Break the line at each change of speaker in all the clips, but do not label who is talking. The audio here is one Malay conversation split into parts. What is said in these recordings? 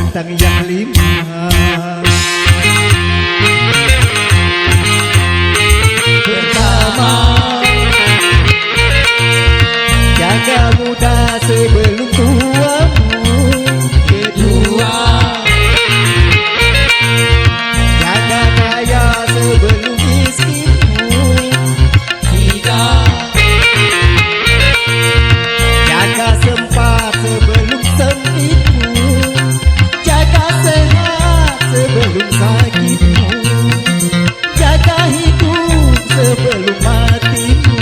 datang yang lima. Pertama, jaga muda sebelum tuamu. Kedua, jaga kaya sebelum miskinmu. Tiga, jaga sempat sebelum sempitmu. Jaga sehat sebelum sakitmu. Jaga hidup sebelum matimu.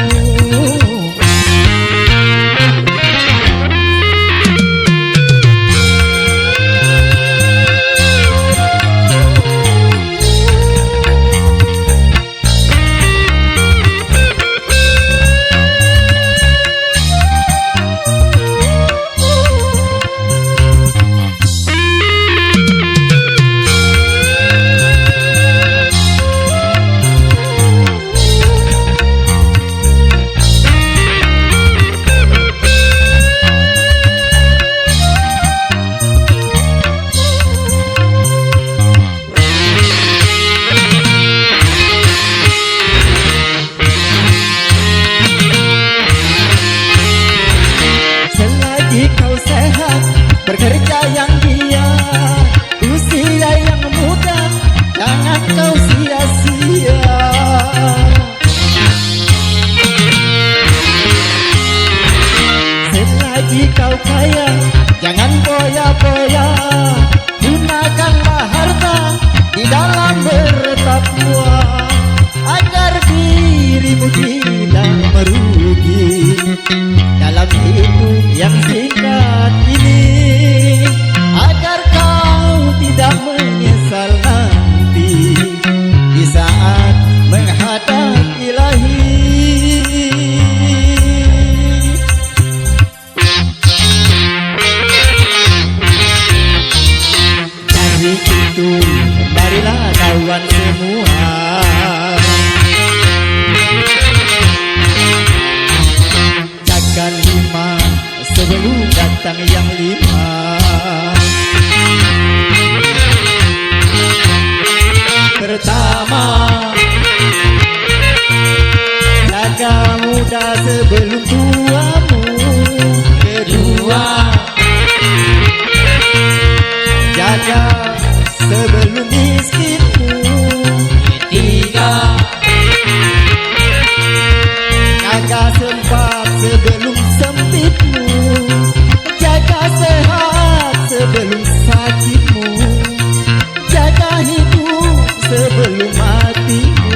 Kau sehat, bekerja yang giat, usia yang muda, jangan kau sia-sia. Selagi kau kaya, jangan boya-boya, gunakanlah harta di dalam bertakwa, agar dirimu tidak merugi dalam hidup yang singkat ini, agar kau tidak menyesal nanti di saat menghadap Ilahi. Dari itu marilah kawan semua, jaga lima sebelum datang yang lima. Pertama, jaga muda sebelum tuamu. Kedua, jaga sebelum miskinmu. Ketiga, jaga sempat sebelum sempitmu. Jaga sehat sebelum sakitmu. Jaga hidup sebelum matimu.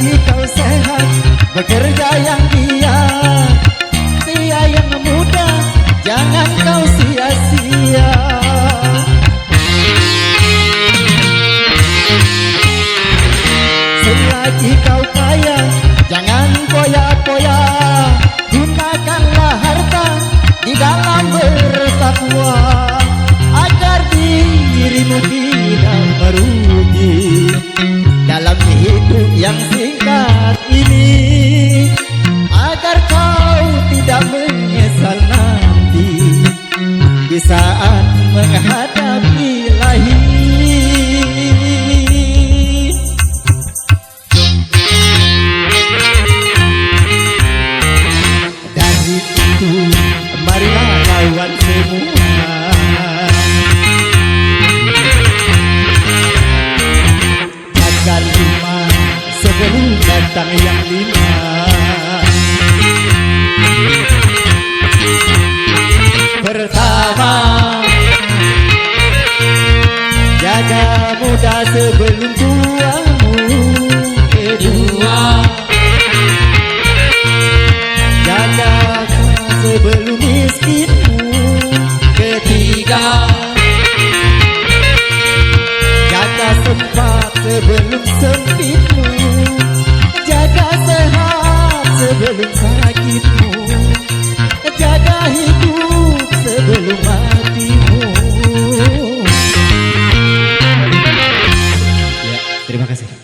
Kau sehat, bekerja yang giat, usia yang muda, jangan kau sia-sia. Selagi kau kaya, jangan poya-poya, gunakanlah harta di dalam bertakwa, agar dirimu tidak merugi dalam hidup yang singkat ini, agar kau tidak menyesal nanti di saat menghadap Ilahi. Dari itu marilah kawan semua, jaga lima sebelum datang yang lima.
Terima kasih.